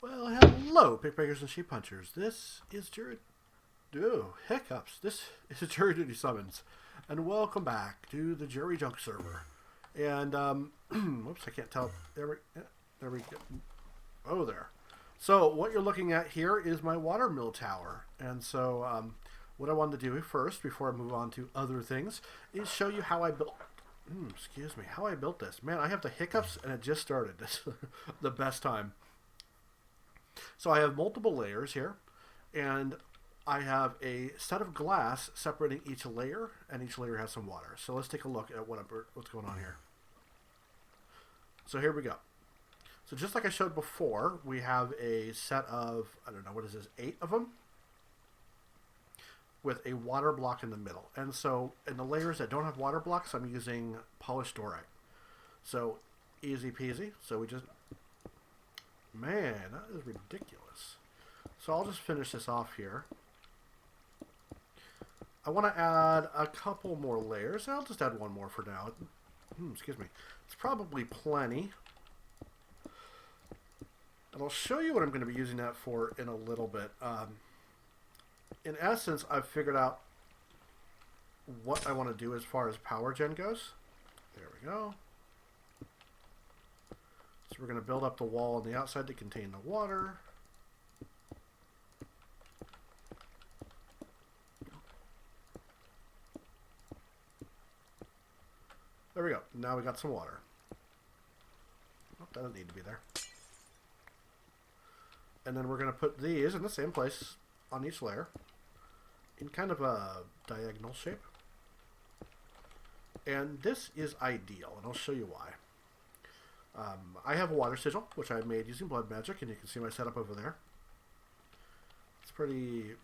Well, hello, pickbreakers and sheep punchers. This is hiccups. This is JuryDutySummons, and welcome back to the Jury JunkServer. And whoops, I can't tell. There we go. Oh, there. So what you're looking at here is my watermill tower, and so what I wanted to do first, before I move on to other things, is show you how I built. Excuse me, how I built this. Man, I have the hiccups, and it just started. This is the best time. So I have multiple layers here, and I have a set of glass separating each layer, and each layer has some water. So let's take a look at what's going on here. So here we go. So just like I showed before, we have a set of, I don't know, what is this, 8 of them? With a water block in the middle. And so in the layers that don't have water blocks, I'm using polished dorite. So easy peasy. So we just... Man, that is ridiculous. So I'll just finish this off here. I want to add a couple more layers. I'll just add one more for now. Excuse me. It's probably plenty. And I'll show you what I'm going to be using that for in a little bit. In essence, I've figured out what I want to do as far as power gen goes. There we go. So we're going to build up the wall on the outside to contain the water. There we go. Now we got some water. Oh, that doesn't need to be there. And then we're going to put these in the same place on each layer in kind of a diagonal shape. And this is ideal, and I'll show you why. I have a water sigil, which I made using blood magic, and you can see my setup over there. It's pretty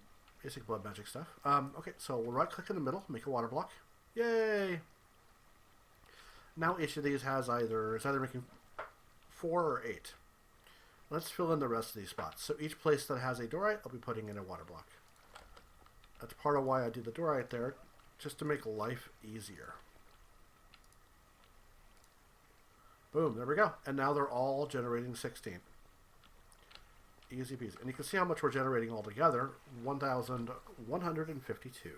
basic blood magic stuff. Okay, so we'll right-click in the middle, make a water block. Yay! Now each of these has it's either making 4 or 8. Let's fill in the rest of these spots. So each place that has a dorite, I'll be putting in a water block. That's part of why I do the dorite there, just to make life easier. Boom, there we go. And now they're all generating 16. Easy peasy. And you can see how much we're generating altogether, 1,152.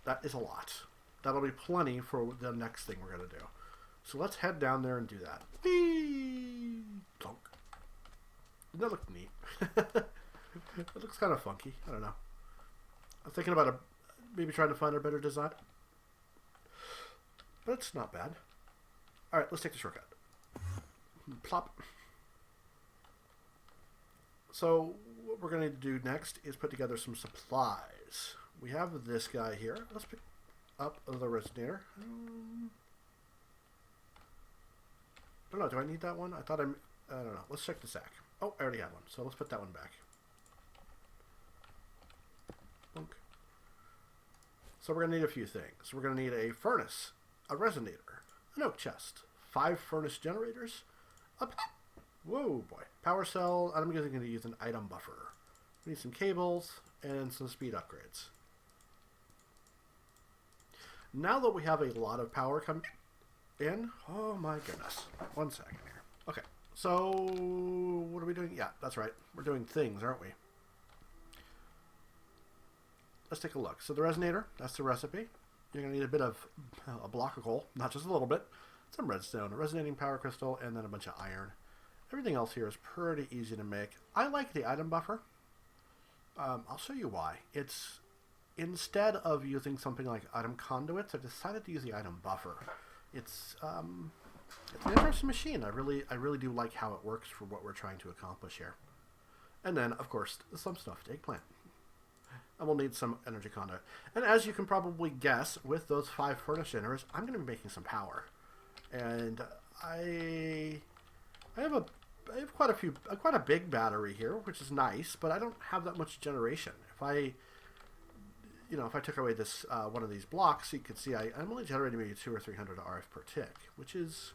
That is a lot. That'll be plenty for the next thing we're going to do. So let's head down there and do that. Whee! Plunk. Doesn't that look neat? It looks kind of funky. I don't know. I'm thinking about maybe trying to find a better design. But it's not bad. Alright, let's take the shortcut. Plop. So what we're going to do next is put together some supplies. We have this guy here. Let's pick up the resonator. I don't know, do I need that one? I don't know. Let's check the sack. Oh, I already have one, so let's put that one back. Bonk. So we're going to need a few things. We're going to need a furnace, a resonator, an oak chest, 5 furnace generators, whoa boy, power cell, and I'm going to use an item buffer. We need some cables and some speed upgrades. Now that we have a lot of power coming in, oh my goodness, 1 second here. Okay, so what are we doing? Yeah, that's right, we're doing things, aren't we? Let's take a look. So the resonator, that's the recipe. You're going to need a bit of a block of coal, not just a little bit, some redstone, a resonating power crystal, and then a bunch of iron. Everything else here is pretty easy to make. I like the item buffer. I'll show you why. It's instead of using something like item conduits, I've decided to use the item buffer. It's an interesting machine. I really do like how it works for what we're trying to accomplish here. And then, of course, some stuffed eggplant. And we'll need some energy conduit. And as you can probably guess, with those 5 furnace generators, I'm going to be making some power. And I have quite a big battery here, which is nice, but I don't have that much generation. If I took away this one of these blocks, you could see I'm only generating maybe 200 or 300 RF per tick, which is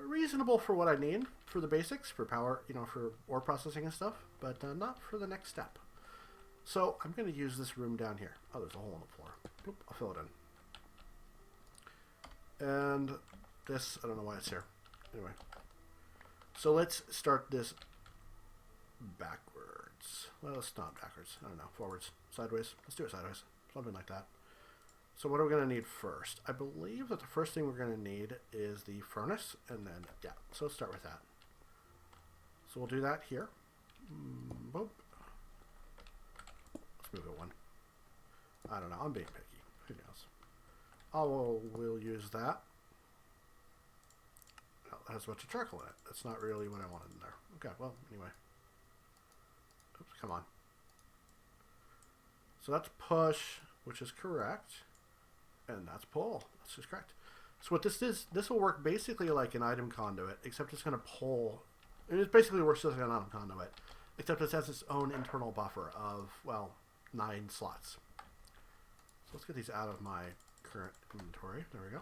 reasonable for what I need for the basics, for power, for ore processing and stuff, but not for the next step. So I'm going to use this room down here. Oh, there's a hole in the floor. Boop, I'll fill it in. And this, I don't know why it's here. Anyway. So let's start this backwards. Well, it's not backwards. I don't know. Forwards. Sideways. Let's do it sideways. Something like that. So what are we going to need first? I believe that the first thing we're going to need is the furnace. And then, yeah. So let's start with that. So we'll do that here. Boop. Let's move it one. I don't know. I'm being picky. Who knows? Oh, we'll use that. Well, it has a bunch of charcoal in it. That's not really what I wanted in there. Okay, well, anyway. Oops, come on. So that's push, which is correct. And that's pull. That's just correct. So what this is, this will work basically like an item conduit, except it's going to pull. It basically works just like an item conduit, except it has its own internal buffer of, well, 9 slots. So let's get these out of my current inventory. There we go.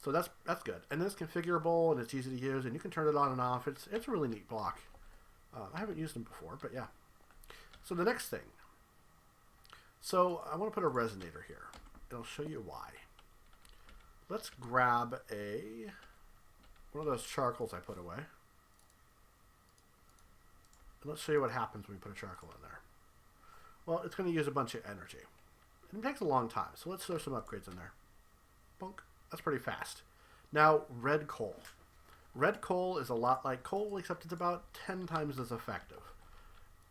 So that's good. And it's configurable and it's easy to use and you can turn it on and off. It's a really neat block. I haven't used them before, but yeah. So the next thing. So I want to put a resonator here. And I'll show you why. Let's grab one of those charcoals I put away. And let's show you what happens when we put a charcoal in there. Well, it's going to use a bunch of energy. And it takes a long time. So let's throw some upgrades in there. Bonk. That's pretty fast. Now, red coal. Red coal is a lot like coal, except it's about 10 times as effective.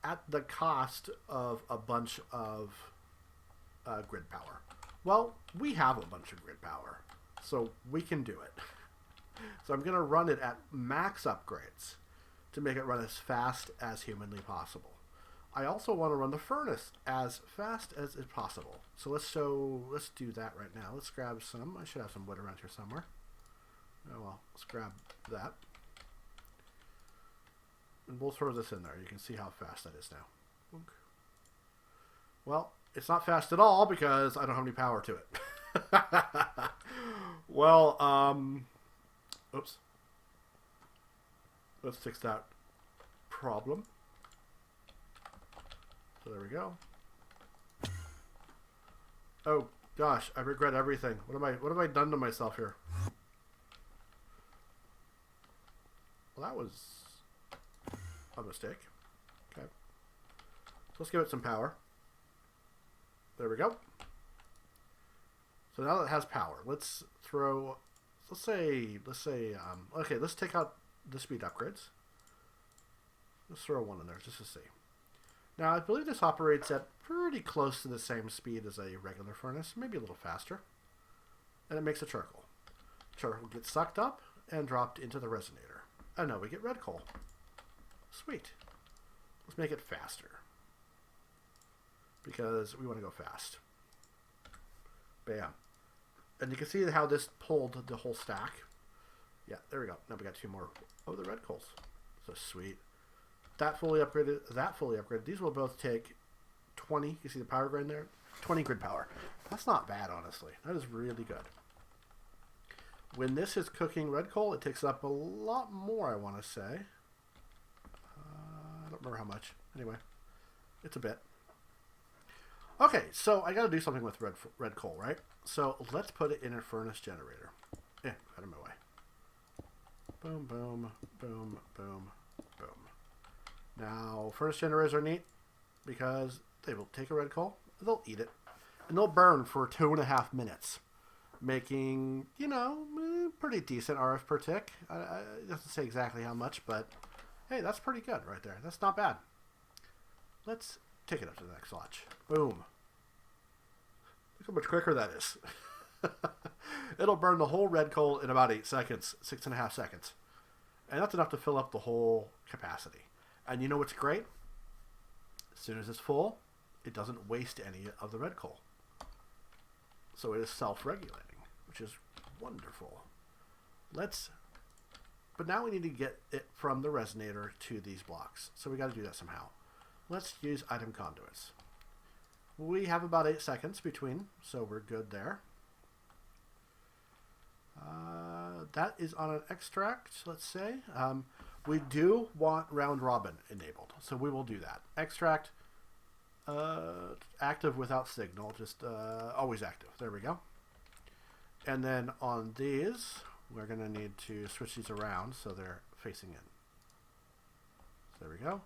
At the cost of a bunch of grid power. Well, we have a bunch of grid power, so we can do it. So I'm going to run it at max upgrades to make it run as fast as humanly possible. I also want to run the furnace as fast as is possible. So let's do that right now. Let's grab some. I should have some wood around here somewhere. Oh well, let's grab that. And we'll throw this in there. You can see how fast that is now. Well, it's not fast at all because I don't have any power to it. Well, oops. Let's fix that problem. So there we go. Oh gosh, I regret everything. What have I done to myself here? Well, that was a mistake. Okay. So let's give it some power. There we go. So now that it has power, let's say, okay, let's take out the speed upgrades. Let's throw one in there just to see. Now, I believe this operates at pretty close to the same speed as a regular furnace, maybe a little faster. And it makes a charcoal. Charcoal gets sucked up and dropped into the resonator. And now we get red coal. Sweet. Let's make it faster. Because we want to go fast. Bam. And you can see how this pulled the whole stack. Yeah, there we go. Now we got 2 more. Oh, the red coals. So sweet. That fully upgraded, that fully upgraded. These will both take 20. You see the power grind there? 20 grid power. That's not bad, honestly. That is really good. When this is cooking red coal, it takes up a lot more, I want to say. I don't remember how much. Anyway, it's a bit. Okay, so I got to do something with red coal, right? So let's put it in a furnace generator. Out of my way. Boom, boom, boom, boom, boom. Now, furnace generators are neat because they will take a red coal, they'll eat it, and they'll burn for 2.5 minutes, making, you know, pretty decent RF per tick. It doesn't say exactly how much, but hey, that's pretty good right there. That's not bad. Let's take it up to the next notch. Boom. Look how much quicker that is. It'll burn the whole red coal in about 8 seconds, 6.5 seconds. And that's enough to fill up the whole capacity. And you know what's great? As soon as it's full, it doesn't waste any of the red coal. So it is self-regulating, which is wonderful. But now we need to get it from the resonator to these blocks. So we got to do that somehow. Let's use item conduits. We have about 8 seconds between, so we're good there. That is on an extract, let's say. We do want round robin enabled, so we will do that. Extract, active without signal, just always active. There we go. And then on these, we're going to need to switch these around so they're facing in. So there we go.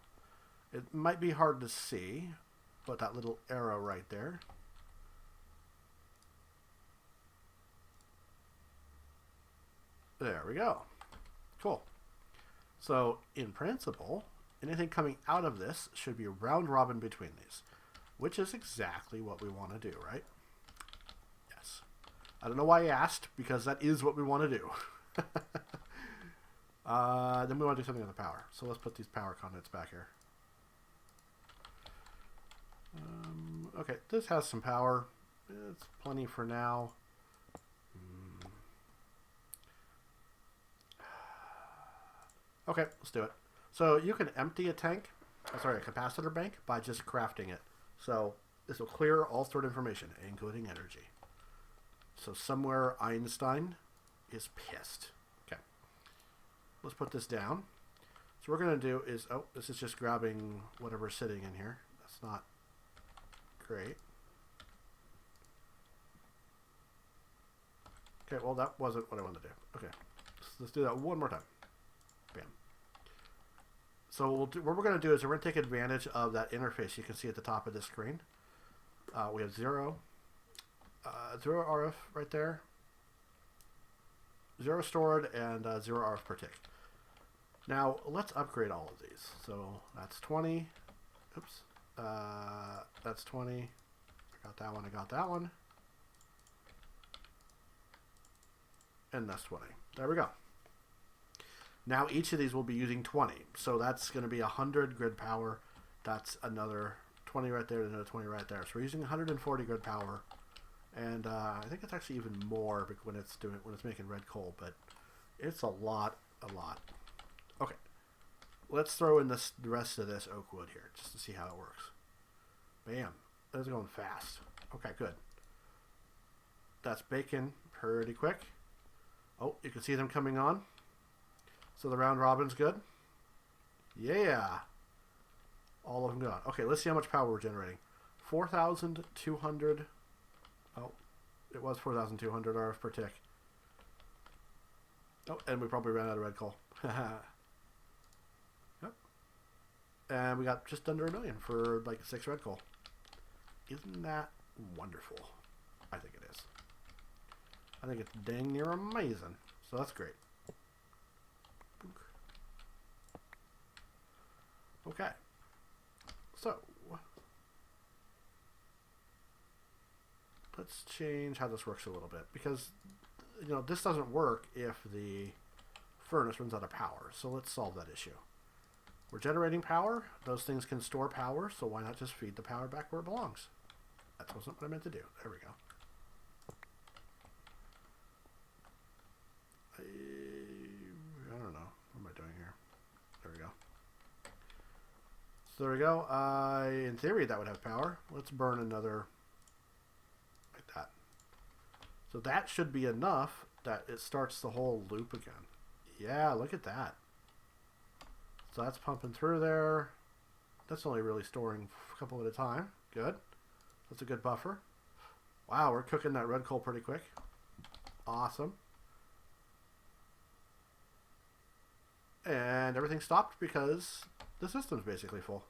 It might be hard to see, but that little arrow right there. There we go. Cool. So in principle, anything coming out of this should be round robin between these, which is exactly what we want to do, right? Yes. I don't know why I asked, because that is what we want to do. Then we want to do something with the power. So let's put these power conduits back here. Okay, this has some power. It's plenty for now. Okay, let's do it. So you can empty a tank, sorry, a capacitor bank, by just crafting it. So this will clear all stored information, including energy. So somewhere Einstein is pissed. Okay, let's put this down. So what we're going to do is, oh, this is just grabbing whatever's sitting in here. That's not great. Okay, well, that wasn't what I wanted to do. Okay, let's do that one more time. Bam. So what we're going to do is we're going to take advantage of that interface you can see at the top of this screen. We have zero RF right there, 0 stored, and 0 RF per tick. Now let's upgrade all of these. So that's 20. Oops. That's 20. I got that one. I got that one. And that's 20. There we go. Now each of these will be using 20. So that's going to be 100 grid power. That's another 20 right there, and another 20 right there. So we're using 140 grid power. And I think it's actually even more when it's making red coal, but it's a lot. Okay. Let's throw in the rest of this oak wood here just to see how it works. Bam. That's going fast. Okay, good. That's baking pretty quick. Oh, you can see them coming on. So the round robin's good. Yeah. All of them gone. Okay, let's see how much power we're generating. 4,200. Oh, it was 4,200 RF per tick. Oh, and we probably ran out of red coal. Yep. And we got just under 1 million for like 6 red coal. Isn't that wonderful? I think it is. I think it's dang near amazing. So that's great. Okay. So let's change how this works a little bit, because you know this doesn't work if the furnace runs out of power. So let's solve that issue. We're generating power. Those things can store power, so why not just feed the power back where it belongs? That wasn't what I meant to do. There we go. I don't know. What am I doing here? There we go. So there we go. In theory, that would have power. Let's burn another like that. So that should be enough that it starts the whole loop again. Yeah, look at that. So that's pumping through there. That's only really storing a couple at a time. Good. That's a good buffer. Wow, we're cooking that red coal pretty quick. Awesome. And everything stopped because the system's basically full.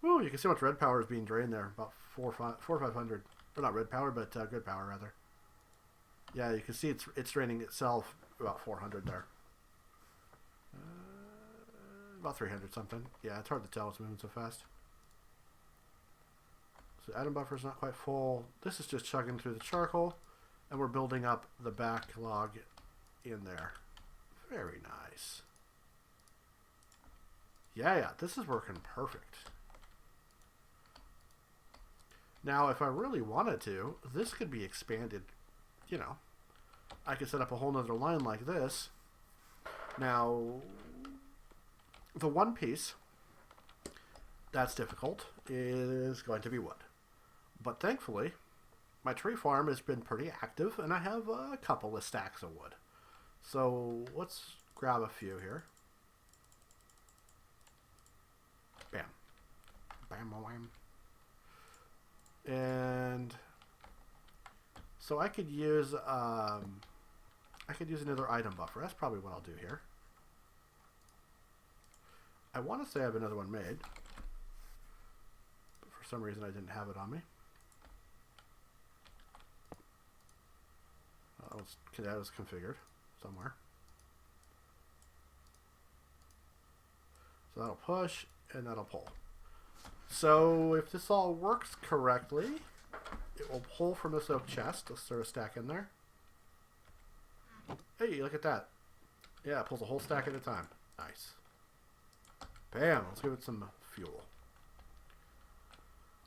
Ooh, you can see how much red power is being drained there. About 400 or 500. Or not red power, but good power rather. Yeah, you can see it's draining itself about 400 there. About 300 something. Yeah, it's hard to tell. It's moving so fast. So atom buffer's not quite full. This is just chugging through the charcoal, and we're building up the backlog in there. Very nice. Yeah, this is working perfect. Now, if I really wanted to, this could be expanded. You know, I could set up a whole nother line like this. Now, the one piece that's difficult is going to be wood. But thankfully, my tree farm has been pretty active, and I have a couple of stacks of wood. So let's grab a few here. Bam. Bam, bam. And so I could use I could use another item buffer. That's probably what I'll do here. I want to say I have another one made, but for some reason I didn't have it on me. That was configured somewhere. So that'll push and that'll pull. So if this all works correctly, it will pull from this oak chest. Let's throw a stack in there. Hey, look at that. Yeah, it pulls a whole stack at a time. Nice. Bam, let's give it some fuel.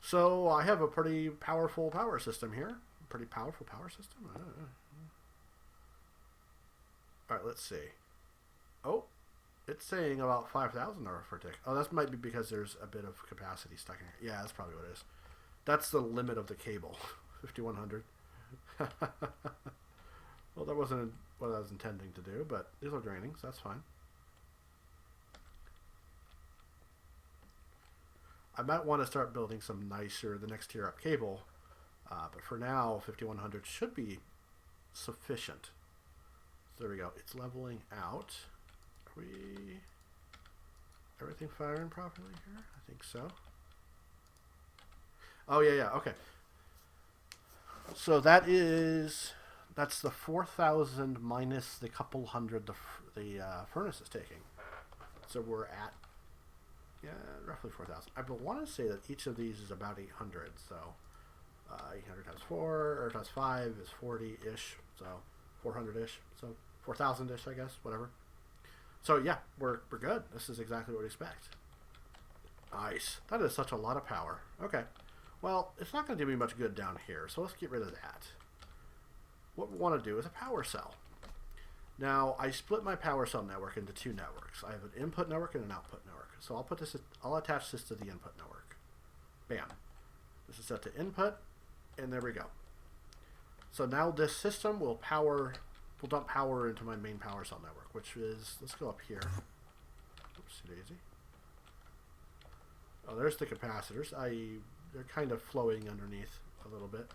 So I have a pretty powerful power system here. Pretty powerful power system. Alright, let's see. Oh, it's saying about 5,000 per tick. Oh, that might be because there's a bit of capacity stuck in here. Yeah, that's probably what it is. That's the limit of the cable. 5,100. Well, that wasn't what I was intending to do, but these are draining, so that's fine. I might want to start building some nicer, the next tier up cable, but for now, 5,100 should be sufficient. So there we go. It's leveling out. Are we... everything firing properly here? I think so. Oh, yeah, okay. So that's the 4,000 minus the couple hundred the furnace is taking. So we're at, yeah, roughly 4,000. I want to say that each of these is about 800. So 800 times 4 or times 5 is 40-ish. So 400-ish. So 4,000-ish, I guess, whatever. So yeah, we're good. This is exactly what we expect. Nice. That is such a lot of power. Okay. Well, it's not going to do me much good down here, so let's get rid of that. What we want to do is a power cell. Now, I split my power cell network into two networks. I have an input network and an output network. So I'll attach this to the input network. Bam. This is set to input, and there we go. So now this system will dump power into my main power cell network, which is, let's go up here. Oopsie daisy. Oh, there's the capacitors. They're kind of flowing underneath a little bit.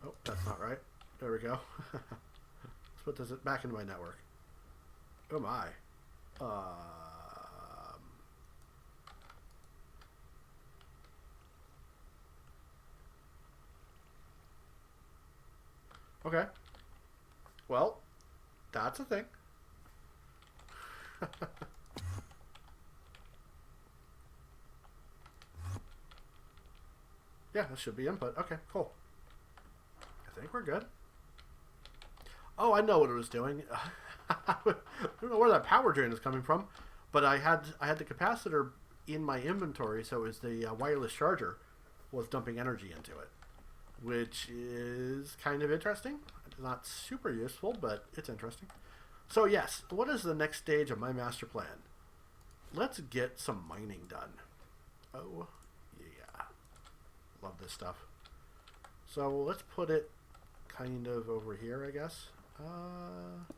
Oh, that's not right. There we go. Let's put this back into my network. Oh my. Okay. Well, that's a thing. Yeah, this should be input. Okay, cool. I think we're good. Oh, I know what it was doing. I don't know where that power drain is coming from, but I had the capacitor in my inventory, so it was the wireless charger was dumping energy into it, which is kind of interesting. It's not super useful, but it's interesting. So yes, what is the next stage of my master plan? Let's get some mining done. Oh, yeah. Love this stuff. So let's put it kind of over here, I guess.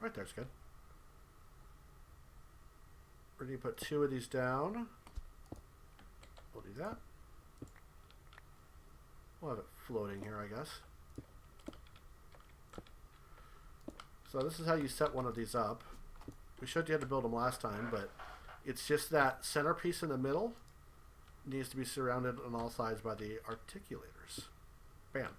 Right there's good. We're going to put 2 of these down. We'll do that. We'll have it floating here, I guess. So this is how you set one of these up. We showed you how to build them last time, but it's just that centerpiece in the middle needs to be surrounded on all sides by the articulators. Bam.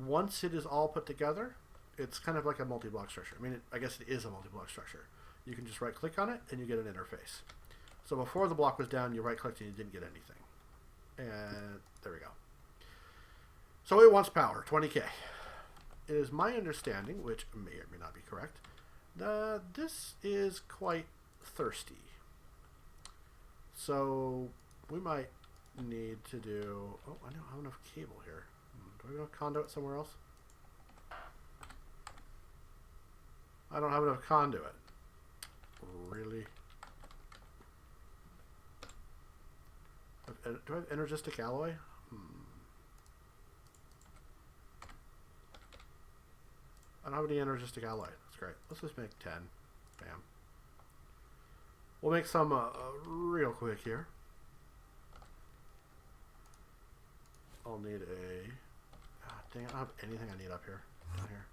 Once it is all put together, it's kind of like a multi-block structure. I mean, I guess it is a multi-block structure. You can just right-click on it, and you get an interface. So before the block was down, you right-clicked and you didn't get anything. And there we go. So it wants power, 20K. It is my understanding, which may or may not be correct, that this is quite thirsty. So we might need to do... Oh, I don't have enough cable here. Do I have enough conduit somewhere else? I don't have enough conduit. Really? Do I have energistic alloy? I don't have any energistic alloy. That's great. Let's just make 10. Bam. We'll make some real quick here. I'll need a... dang it, I don't have anything I need up here. Down here.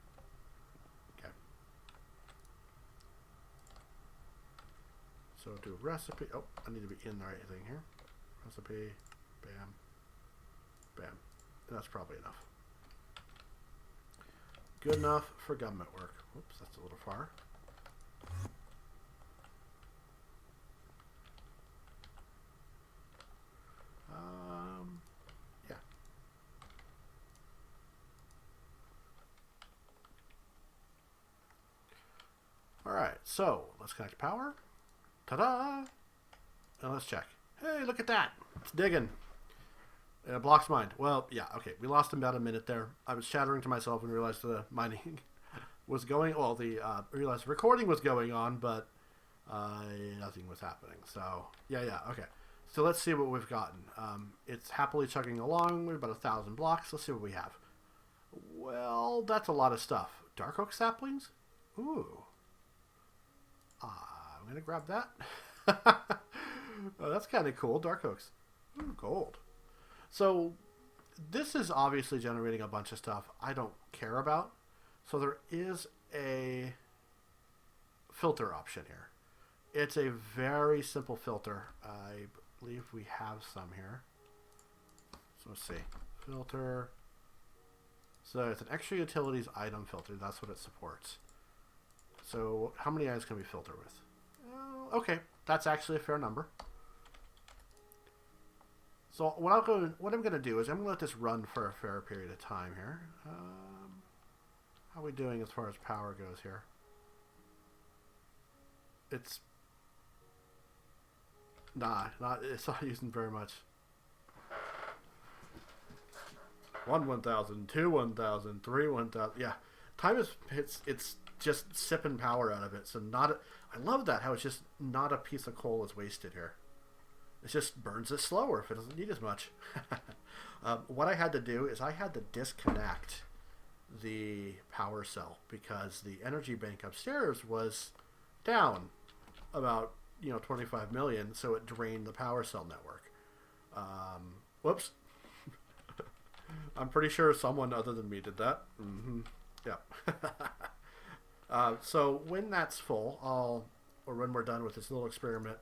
So do recipe. Oh, I need to be in the right thing here. Recipe. Bam. Bam. And that's probably enough. Good enough for government work. Whoops, that's a little far. Yeah. All right, so let's connect power. Ta-da! And let's check. Hey, look at that. It's digging. It blocks mine. Well, yeah, okay. We lost about a minute there. I was chattering to myself and realized the mining was going. Well, realized the recording was going on, but nothing was happening. So yeah, okay. So let's see what we've gotten. It's happily chugging along. We're about 1,000 blocks. Let's see what we have. Well, that's a lot of stuff. Dark oak saplings. Ooh. I'm gonna grab that. Oh, that's kind of cool. Dark oaks. Ooh, gold. So this is obviously generating a bunch of stuff I don't care about. So there is a filter option here. It's a very simple filter. I believe we have some here. So let's see. Filter. So it's an extra utilities item filter. That's what it supports. So how many items can we filter with? Okay, that's actually a fair number. So what I'm going to do is I'm going to let this run for a fair period of time here. How are we doing as far as power goes here? It's it's not using very much. 1,000, 2 1,000, 3 1,000. Yeah, time is it's just sipping power out of it. So I love that how it's just not a piece of coal is wasted here. It just burns it slower if it doesn't need as much. What I had to do is I had to disconnect the power cell because the energy bank upstairs was down about 25 million, so it drained the power cell network. Whoops. I'm pretty sure someone other than me did that. Yeah. So when that's full, or when we're done with this little experiment.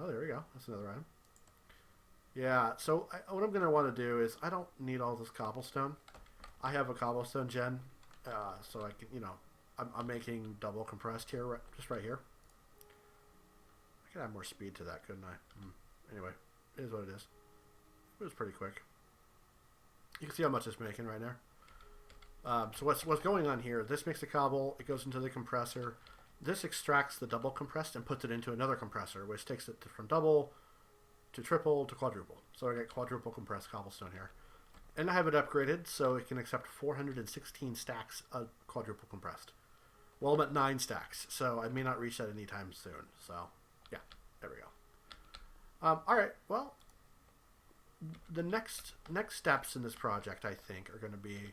Oh, there we go. That's another item. Yeah, so what I'm going to want to do is I don't need all this cobblestone. I have a cobblestone gen, so I can, I'm making double compressed here, just right here. I could add more speed to that, couldn't I? Anyway, it is what it is. It was pretty quick. You can see how much it's making right there. So what's going on here? This makes the cobble. It goes into the compressor. This extracts the double compressed and puts it into another compressor, which takes it from double to triple to quadruple. So I get quadruple compressed cobblestone here. And I have it upgraded so it can accept 416 stacks of quadruple compressed. Well, I'm at 9 stacks, so I may not reach that anytime soon. So, yeah, there we go. All right, well, the next steps in this project, I think, are going to be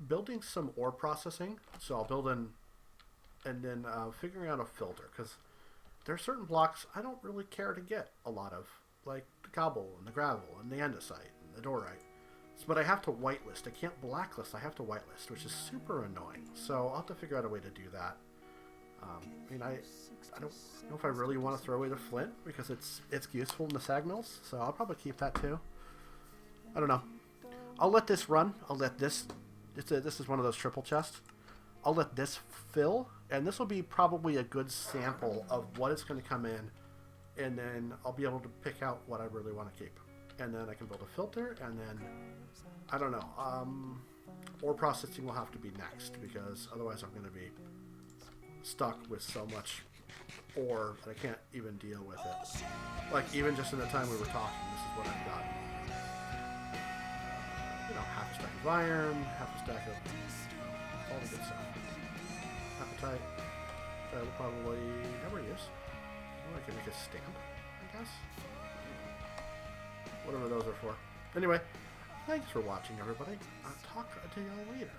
building some ore processing. So I'll build in, and then figuring out a filter, because there are certain blocks I don't really care to get a lot of, like the cobble and the gravel and the andesite and the dorite. But I have to whitelist. I can't blacklist. I have to whitelist, which is super annoying. So I'll have to figure out a way to do that. I mean, I don't know if I really want to throw away the flint because it's useful in the sag mills. So I'll probably keep that too. I don't know. I'll let this run. I'll let this. This is one of those triple chests. I'll let this fill, and this will be probably a good sample of what is going to come in, and then I'll be able to pick out what I really want to keep. And then I can build a filter, and then, I don't know, ore processing will have to be next, because otherwise I'm going to be stuck with so much ore that I can't even deal with it. Like, even just in the time we were talking, this is what I've got. Half a stack of iron, half a stack of all the good stuff. Apatite, that will probably never use. Well, I can make a stamp, I guess. Whatever those are for. Anyway, thanks for watching, everybody. I'll talk to y'all later.